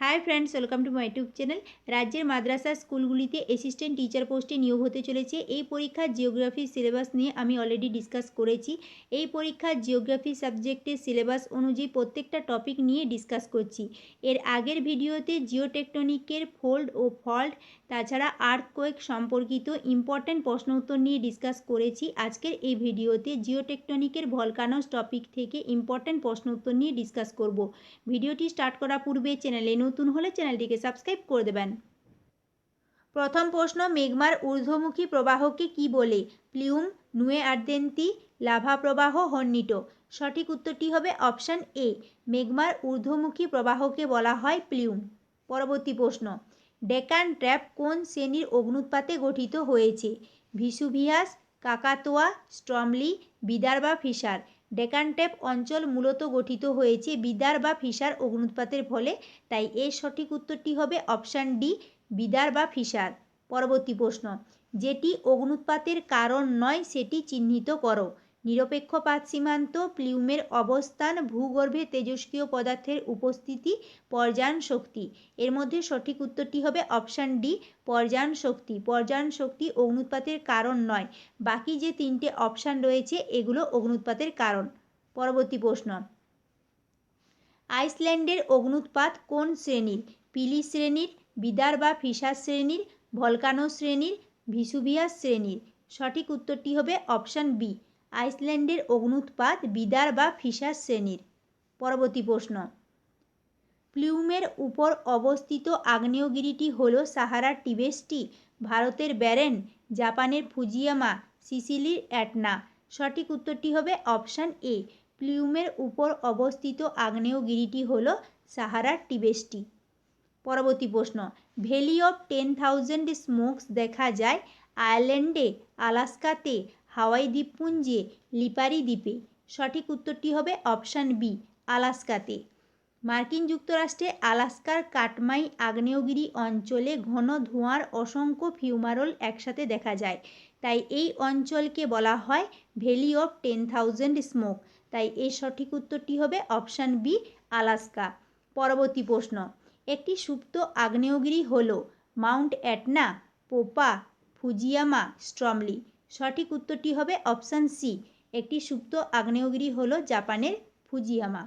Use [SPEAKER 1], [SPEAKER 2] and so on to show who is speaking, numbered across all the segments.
[SPEAKER 1] High friends welcome to my YouTube channel. राज्य माद्रासा स्कूलगुलिते असिस्टैंट टीचार पोस्टे नियोग होते चलेছে। এই পরীক্ষার জিওগ্রাফি সিলেবাস নিয়ে আমি অলরেডি ডিসকাস করেছি। এই পরীক্ষার জিওগ্রাফি সাবজেক্টের সিলেবাস অনুযায়ী প্রত্যেকটা টপিক নিয়ে ডিসকাস করছি। এর আগের ভিডিওতে জিওটেকটনিকের ফোল্ড ও ফল্ট তাছাড়া আর্থকোয়েক সম্পর্কিত ইম্পর্ট্যান্ট প্রশ্ন উত্তর নিয়ে ডিসকাস করেছি। আজকের এই ভিডিওতে জিওটেকটনিকের ভলকানোস টপিক থেকে ইম্পর্ট্যান্ট প্রশ্ন উত্তর নিয়ে ডিসকাস করব। ভিডিওটি স্টার্ট করার পূর্বে চ্যানেলে নতুন হলে চ্যানেলটিকে সাবস্ক্রাইব করে দেবেন। প্রথম প্রশ্ন, মেঘমার ঊর্ধ্বমুখী প্রবাহকে কি বলে? প্লিউম, নুয়ে আর্দেন্তি, লাভা প্রবাহ, হর্নিটো। সঠিক উত্তরটি হবে অপশান এ, মেঘমার ঊর্ধ্বমুখী প্রবাহকে বলা হয় প্লিউম। পরবর্তী প্রশ্ন, ডেকান ট্র্যাপ কোন শ্রেণীর অগ্নুৎপাতে গঠিত হয়েছে? ভিসুভিয়াস, কাকাতোয়া, স্ট্রমলি, বিদার বা ফিসার। ডেকান ট্র্যাপ অঞ্চল মূলত গঠিত হয়েছে বিদার বা ফিসার অগ্নুৎপাতের ফলে, তাই এর সঠিক উত্তরটি হবে অপশান ডি, বিদার বা ফিসার। পরবর্তী প্রশ্ন, যেটি অগ্নুৎপাতের কারণ নয় সেটি চিহ্নিত করো। নিরপেক্ষপাত সীমান্ত, প্লিউমের অবস্থান, ভূগর্ভে তেজস্ক্রিয় পদার্থের উপস্থিতি, পর্যায়ন শক্তি। এর মধ্যে সঠিক উত্তরটি হবে অপশান ডি, পর্যায়ন শক্তি। পর্যায়ন শক্তি অগ্নুৎপাতের কারণ নয়, বাকি যে তিনটে অপশান রয়েছে এগুলো অগ্নুৎপাতের কারণ। পরবর্তী প্রশ্ন, আইসল্যান্ডের অগ্নুৎপাত কোন শ্রেণীর? পিলি শ্রেণীর, বিদার বা ফিসার শ্রেণীর, ভলকানো শ্রেণীর, ভিসুভিয়াস শ্রেণীর। সঠিক উত্তরটি হবে অপশান বি, আইসল্যান্ডের অগ্নুৎপাত বিদার বা ফিসার শ্রেণীর। পরবর্তী প্রশ্ন, প্লিউমের উপর অবস্থিত আগ্নেয়গিরিটি হল সাহারার টিবেস্টি, ভারতের ব্যারেন, জাপানের ফুজিয়ামা, সিসিলির অ্যাটনা। সঠিক উত্তরটি হবে অপশান এ, প্লিউমের উপর অবস্থিত আগ্নেয়গিরিটি হল সাহারার টিবেস্টি। পরবর্তী প্রশ্ন, ভ্যালি অফ 10,000 স্মোকস দেখা যায় আয়ারল্যান্ডে, আলাস্কাতে, হাওয়াই দ্বীপপুঞ্জে, লিপারি দ্বীপে। সঠিক উত্তরটি হবে অপশান বি, আলাস্কাতে। মার্কিন যুক্তরাষ্ট্রে আলাস্কার কাটমাই আগ্নেয়গিরি অঞ্চলে ঘন ধোঁয়ার অসংখ্য ফিউমারোল একসাথে দেখা যায়, তাই এই অঞ্চলকে বলা হয় ভ্যালি অফ 10,000 স্মোক, তাই এর সঠিক উত্তরটি হবে অপশান বি, আলাস্কা। পরবর্তী প্রশ্ন, একটি সুপ্ত আগ্নেয়গিরি হল মাউন্ট অ্যাটনা, পোপা, ফুজিয়ামা, স্ট্রমলি। সঠিক উত্তরটি হবে অপশান সি, একটি সুপ্ত আগ্নেয়গিরি হল জাপানের ফুজিয়ামা।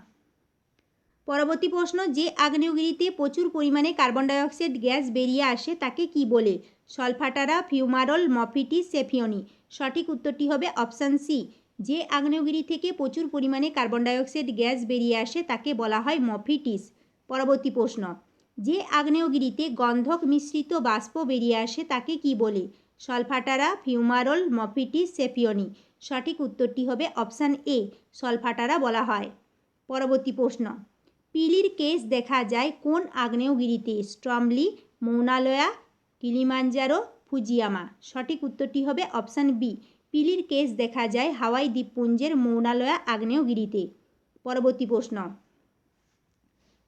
[SPEAKER 1] পরবর্তী প্রশ্ন, যে আগ্নেয়গিরিতে প্রচুর পরিমাণে কার্বন ডাইঅক্সাইড গ্যাস বেরিয়ে আসে তাকে কি বলে? সলফাটারা, ফিউমারল, মফিটিস, সেফিয়নি। সঠিক উত্তরটি হবে অপশান সি, যে আগ্নেয়গিরি থেকে প্রচুর পরিমাণে কার্বন ডাইঅক্সাইড গ্যাস বেরিয়ে আসে তাকে বলা হয় মফিটিস। পরবর্তী প্রশ্ন, যে আগ্নেয়গিরিতে গন্ধক মিশ্রিত বাষ্প বেরিয়ে আসে তাকে কি বলে? সলফাটারা, ফিউমারল, মফিটিস, সেফিয়নি। সঠিক উত্তরটি হবে অপশান এ, সলফাটারা বলা হয়। পরবর্তী প্রশ্ন, পিলির কেস দেখা যায় কোন আগ্নেয়গিরিতে? স্ট্রমলি, মৌনালয়া, কিলিমাঞ্জারো, ফুজিয়ামা। সঠিক উত্তরটি হবে অপশান বি, পিলির কেস দেখা যায় হাওয়াই দ্বীপপুঞ্জের মৌনালয়া আগ্নেয়গিরিতে। পরবর্তী প্রশ্ন,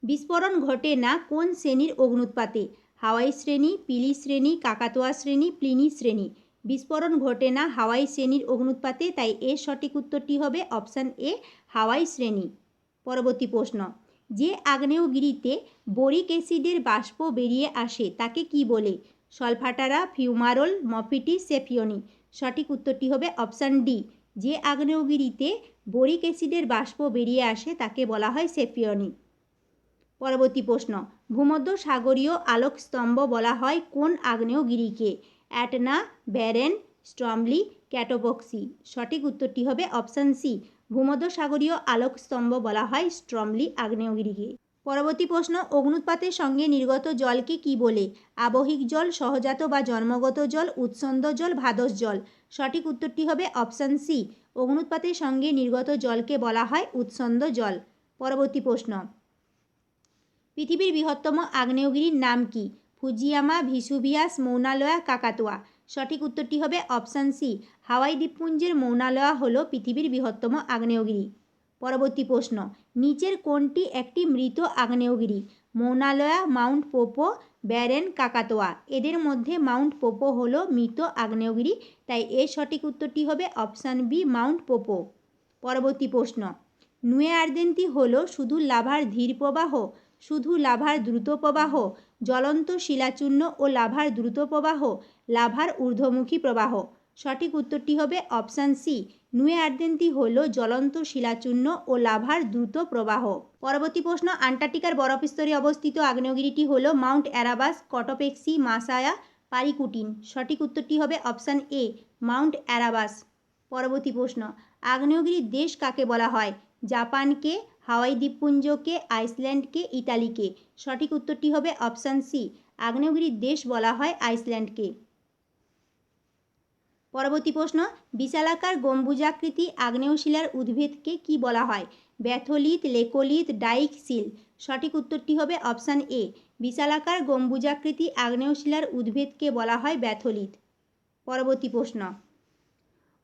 [SPEAKER 1] বিস্ফোরণ ঘটে না কোন শ্রেণীর অগ্নুৎপাতে? হাওয়াই শ্রেণী, পিলি শ্রেণী, কাকাতোয়া শ্রেণী, প্লিনি শ্রেণী। বিস্ফোরণ ঘটে না হাওয়াই শ্রেণীর অগ্নুৎপাতে, তাই এর সঠিক উত্তরটি হবে অপশান এ, হাওয়াই শ্রেণী। পরবর্তী প্রশ্ন, যে আগ্নেয়গিরিতে বোরিক অ্যাসিডের বাষ্প বেরিয়ে আসে তাকে কি বলে? সলফাটারা, ফিউমারল, মফিটিস, সেফিয়নি। সঠিক উত্তরটি হবে অপশান ডি, যে আগ্নেয়গিরিতে বোরিক অ্যাসিডের বাষ্প বেরিয়ে আসে তাকে বলা হয় সেফিয়নি। পরবর্তী প্রশ্ন, ভূমধ্য সাগরীয় আলোকস্তম্ভ বলা হয় কোন আগ্নেয়গিরিকে? অ্যাটনা, ব্যারেন, স্ট্রমলি, ক্যাটোবক্সি। সঠিক উত্তরটি হবে অপশান সি, ভূমধ্য সাগরীয় আলোকস্তম্ভ বলা হয় স্ট্রমলি আগ্নেয়গিরিকে। পরবর্তী প্রশ্ন, অগ্নুৎপাতের সঙ্গে নির্গত জলকে কি বলে? আবহিক জল, সহজাত বা জন্মগত জল, উৎসন্দ জল, ভাদস জল। সঠিক উত্তরটি হবে অপশান সি, অগ্নুৎপাতের সঙ্গে নির্গত জলকে বলা হয় উৎসন্দ জল। পরবর্তী প্রশ্ন, পৃথিবীর বৃহত্তম আগ্নেয়গিরির নাম কি? Fujiyama, Vesuvius, Mauna Loa, Krakatoa. সঠিক উত্তরটি হবে অপশান সি, হাওয়াই দ্বীপপুঞ্জের মৌনালয়া হল পৃথিবীর বৃহত্তম আগ্নেয়গিরি। পরবর্তী প্রশ্ন, নিচের কোনটি একটি মৃত আগ্নেয়গিরি? মৌনালয়া, মাউন্ট পোপো, ব্যারেন, কাকাতোয়া। এদের মধ্যে মাউন্ট পোপো হল মৃত আগ্নেয়গিরি, তাই এর সঠিক উত্তরটি হবে অপশান বি, মাউন্ট পোপো। পরবর্তী প্রশ্ন, নুয়ে আর্দেন্তি হল শুধু লাভার ধীর প্রবাহ, শুধু লাভার দ্রুত প্রবাহ, জ্বলন্ত শিলাচূর্ণ ও লাভার দ্রুত প্রবাহ, লাভার ঊর্ধ্বমুখী প্রবাহ। সঠিক উত্তরটি হবে অপশান সি, নুয়ে আর্দেন্তি হল জ্বলন্ত শিলাচূর্ণ ও লাভার দ্রুত প্রবাহ। পরবর্তী প্রশ্ন, আন্টার্কটিকার বরফস্তরে অবস্থিত আগ্নেয়গিরিটি হল মাউন্ট এরাবাস, কটোপেক্সি, মাসায়া, পারিকুটিন। সঠিক উত্তরটি হবে অপশান এ, মাউন্ট এরাবাস। পরবর্তী প্রশ্ন, আগ্নেয়গিরির দেশ কাকে বলা হয়? জাপানকে, হাওয়াই দ্বীপপুঞ্জকে, আইসল্যান্ডকে, ইতালিকে। সঠিক উত্তরটি হবে অপশান সি, আগ্নেয়গিরির দেশ বলা হয় আইসল্যান্ডকে। পরবর্তী প্রশ্ন, বিশালাকার গম্বুজাকৃতি আগ্নেয়শিলার উদ্ভিদকে কি বলা হয়? ব্যাথোলিথ, লেকোলিথ, ডাইক, সিল। সঠিক উত্তরটি হবে অপশান এ, বিশালাকার গম্বুজাকৃতি আগ্নেয়শিলার উদ্ভিদকে বলা হয় ব্যাথোলিথ। পরবর্তী প্রশ্ন,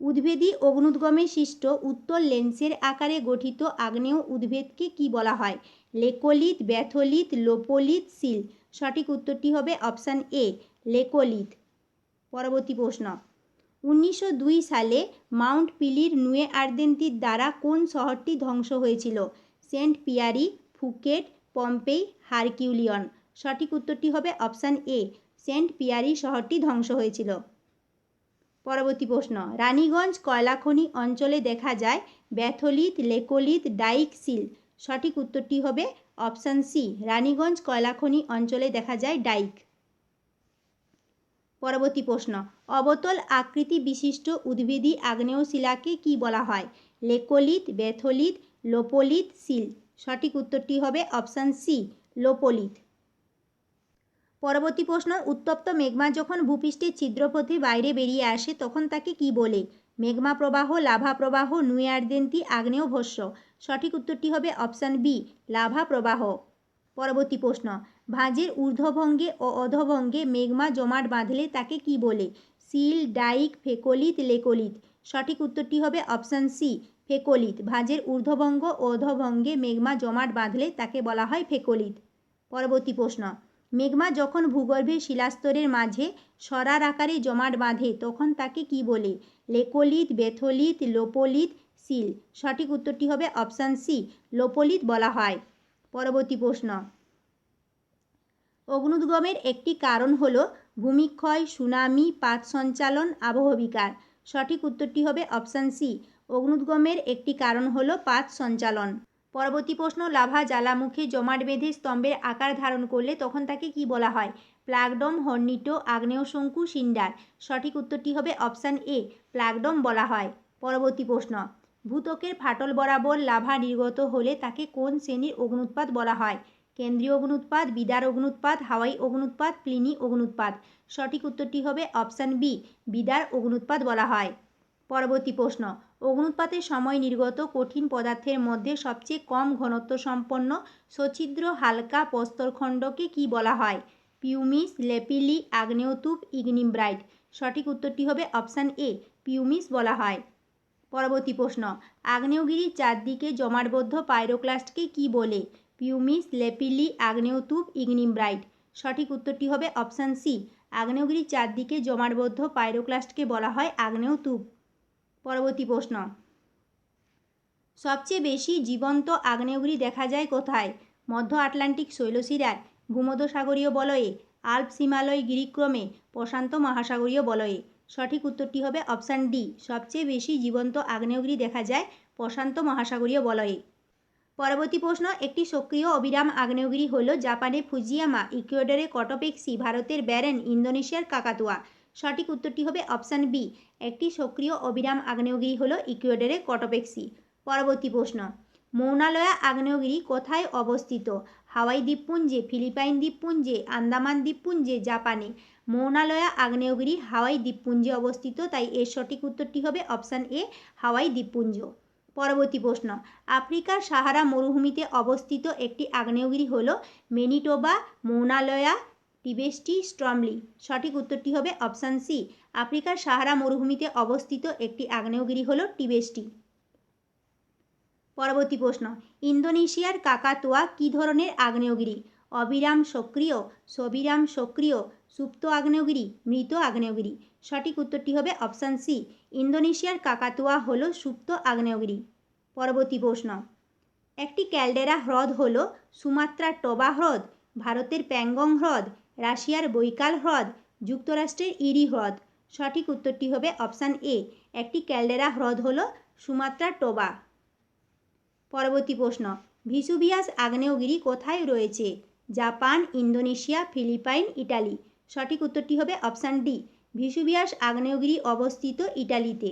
[SPEAKER 1] উদ্ভিদী অগ্নুদ্গমে সৃষ্ট উত্তল লেন্সের আকারে গঠিত আগ্নেয় উদ্ভিদকে কি বলা হয়? লেকোলিথ, ব্যাথোলিথ, লোপোলিথ, সিল। সঠিক উত্তরটি হবে অপশান এ, লেকোলিথ। পরবর্তী প্রশ্ন, 1902 সালে মাউন্ট পিলির নুয়ে আর্দেন্তির দ্বারা কোন শহরটি ধ্বংস হয়েছিল? Saint Piyari, Phuket, Pompeii, হারকিউলিয়ন। সঠিক উত্তরটি হবে অপশান এ, সেন্ট পিয়ারি শহরটি ধ্বংস হয়েছিল। পরবর্তী প্রশ্ন, রানীগঞ্জ কয়লাখনি অঞ্চলে দেখা যায় ব্যাথোলিথ, লেকোলিথ, ডাইক, সিল। সঠিক উত্তরটি হবে অপশান সি, রানীগঞ্জ কয়লাখনি অঞ্চলে দেখা যায় ডাইক। পরবর্তী প্রশ্ন, অবতল আকৃতি বিশিষ্ট উদ্ভিদী আগ্নেয়শিলাকে কি বলা হয়? লেকোলিথ, ব্যাথোলিথ, লোপোলিথ, সিল। সঠিক উত্তরটি হবে অপশান সি, লোপোলিথ। পরবর্তী প্রশ্ন, উত্তপ্ত মেঘমা যখন ভূপৃষ্ঠের ছিদ্রপথে বাইরে বেরিয়ে আসে তখন তাকে কি বলে? মেঘমা প্রবাহ, লাভা প্রবাহ, নুয়ে আর্দেন্তি, আগ্নেয়ভস্ম। সঠিক উত্তরটি হবে অপশান বি, লাভা প্রবাহ। পরবর্তী প্রশ্ন, ভাঁজের ঊর্ধ্বভঙ্গে ও অধোভঙ্গে মেঘমা জমাট বাঁধলে তাকে কি বলে? Sill, dyke, phacolith, laccolith. সঠিক উত্তরটি হবে অপশান সি, ফেকোলিথ। ভাঁজের ঊর্ধ্বভঙ্গ ও অধোভঙ্গে মেঘমা জমাট বাঁধলে তাকে বলা হয় ফেকোলিথ। পরবর্তী প্রশ্ন, মেঘমা যখন ভূগর্ভের শিলাস্তরের মাঝে সরার আকারে জমাট বাঁধে তখন তাকে কি বলে? লেকোলিথ, ব্যাথোলিথ, লোপোলিথ, সিল। সঠিক উত্তরটি হবে অপশান সি, লোপোলিথ বলা হয়। পরবর্তী প্রশ্ন, অগ্নুদ্গমের একটি কারণ হল ভূমিক্ষয়, সুনামি, পাত সঞ্চালন, আবহবিকার। সঠিক উত্তরটি হবে অপশান সি, অগ্নুদ্গমের একটি কারণ হল পাত সঞ্চালন। পরবর্তী প্রশ্ন, লাভা জ্বালামুখে জমাট বেঁধে স্তম্ভের আকার ধারণ করলে তখন তাকে কি বলা হয়? প্লাগডম, হর্নিটো, আগ্নেয়শঙ্কু, সিন্ডার। সঠিক উত্তরটি হবে অপশান এ, প্লাগডম বলা হয়। পরবর্তী প্রশ্ন, ভূত্বকের ফাটল বরাবর লাভা নির্গত হলে তাকে কোন শ্রেণীর অগ্নুৎপাত বলা হয়? কেন্দ্রীয় অগ্নুৎপাত, বিদার অগ্নুৎপাত, হাওয়াই অগ্নুৎপাত, প্লিনি অগ্নুৎপাত। সঠিক উত্তরটি হবে অপশান বি, বিদার অগ্নুৎপাত বলা হয়। পরবর্তী প্রশ্ন, অগ্নুৎপাতের সময় নির্গত কঠিন পদার্থের মধ্যে সবচেয়ে কম ঘনত্ব সম্পন্ন সছিদ্র হালকা প্রস্তরখণ্ডকে কি বলা হয়? পিউমিস, লেপিলি, আগ্নেয়তুপ, ইগনিমব্রাইট। সঠিক উত্তরটি হবে অপশান এ, পিউমিস বলা হয়। পরবর্তী প্রশ্ন, আগ্নেয়গিরির চারদিকে জমাটবদ্ধ পাইরোক্লাস্টকে কি বলে? পিউমিস, লেপিলি, আগ্নেয়তুপ, ইগনিমব্রাইট। সঠিক উত্তরটি হবে অপশান সি, আগ্নেয়গিরির চারদিকে জমাটবদ্ধ পাইরোক্লাস্টকে বলা হয় আগ্নেয়তুপ। পরবর্তী প্রশ্ন, সবচেয়ে বেশি জীবন্ত আগ্নেয়গিরি দেখা যায় কোথায়? মধ্য আটলান্টিক শৈলশিরার, ভূমধ্যসাগরীয় বলয়ে, আল্পস হিমালয় গিরিক্রমে, প্রশান্ত মহাসাগরীয় বলয়ে। সঠিক উত্তরটি হবে অপশান ডি, সবচেয়ে বেশি জীবন্ত আগ্নেয়গিরি দেখা যায় প্রশান্ত মহাসাগরীয় বলয়ে। পরবর্তী প্রশ্ন, একটি সক্রিয় অবিরাম আগ্নেয়গিরি হল জাপানের ফুজিয়ামা, ইকুয়েডরে কটোপেক্সি, ভারতের ব্যারেন, ইন্দোনেশিয়ার কাকাতুয়া। সঠিক উত্তরটি হবে অপশান বি, একটি সক্রিয় অবিরাম আগ্নেয়গিরি হল ইকুয়েডরে কটোপেক্সি। পরবর্তী প্রশ্ন, মৌনালয়া আগ্নেয়গিরি কোথায় অবস্থিত? হাওয়াই দ্বীপপুঞ্জে, ফিলিপাইন দ্বীপপুঞ্জে, আন্দামান দ্বীপপুঞ্জে, জাপানে। মৌনালয়া আগ্নেয়গিরি হাওয়াই দ্বীপপুঞ্জে অবস্থিত, তাই এর সঠিক উত্তরটি হবে অপশান এ, হাওয়াই দ্বীপপুঞ্জ। পরবর্তী প্রশ্ন, আফ্রিকার সাহারা মরুভূমিতে অবস্থিত একটি আগ্নেয়গিরি হল ম্যানিটোবা, মৌনালয়া, টিবেস্টি, স্ট্রমলি। সঠিক উত্তরটি হবে অপশান সি, আফ্রিকার সাহারা মরুভূমিতে অবস্থিত একটি আগ্নেয়গিরি হল টিবেস্টি। পরবর্তী প্রশ্ন, ইন্দোনেশিয়ার কাকাতুয়া কী ধরনের আগ্নেয়গিরি? অবিরাম সক্রিয়, সবিরাম সক্রিয়, সুপ্ত আগ্নেয়গিরি, মৃত আগ্নেয়গিরি। সঠিক উত্তরটি হবে অপশান সি, ইন্দোনেশিয়ার কাকাতুয়া হল সুপ্ত আগ্নেয়গিরি। পরবর্তী প্রশ্ন, একটি ক্যালডেরা হ্রদ হল সুমাত্রার টোবা হ্রদ, ভারতের প্যাংগং হ্রদ, রাশিয়ার বৈকাল হ্রদ, যুক্তরাষ্ট্রের ইরি হ্রদ। সঠিক উত্তরটি হবে অপশান এ। একটি ক্যালডেরা হ্রদ হল সুমাত্রার টোবা। পরবর্তী প্রশ্ন, ভিসুভিয়াস আগ্নেয়গিরি কোথায় রয়েছে? Japan, Indonesia, Philippines, Italy. সঠিক উত্তরটি হবে অপশান ডি। ভিসুভিয়াস আগ্নেয়গিরি অবস্থিত ইটালিতে।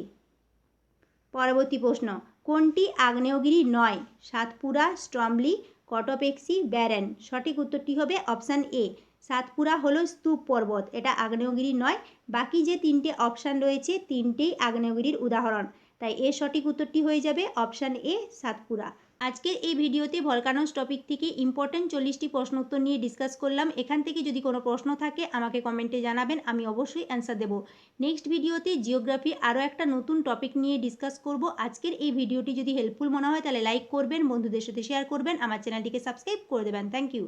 [SPEAKER 1] পরবর্তী প্রশ্ন, কোনটি আগ্নেয়গিরি নয়? সাতপুরা, স্ট্রমলি, কটপেক্সি, ব্যারেন। সঠিক উত্তরটি হবে অপশান এ। সাতপুরা হলো স্তূপ পর্বত, এটা আগ্নেয়গিরি নয়। বাকি যে তিনটে অপশান রয়েছে তিনটেই আগ্নেয়গিরির উদাহরণ, তাই এর সঠিক উত্তরটি হয়ে যাবে অপশান এ, সাতপুরা। আজকের এই ভিডিওতে ভলকানোস টপিক থেকে ইম্পর্টেন্ট 40টি প্রশ্ন উত্তর নিয়ে ডিসকাস করলাম। এখান থেকে যদি কোনো প্রশ্ন থাকে আমাকে কমেন্টে জানাবেন, আমি অবশ্যই অ্যান্সার দেবো। নেক্সট ভিডিওতে জিওগ্রাফি আরও একটা নতুন টপিক নিয়ে ডিসকাস করব। আজকের এই ভিডিওটি যদি হেল্পফুল মনে হয় তাহলে লাইক করবেন, বন্ধুদের সাথে শেয়ার করবেন, আমার চ্যানেলটিকে সাবস্ক্রাইব করে দেবেন। Thank you.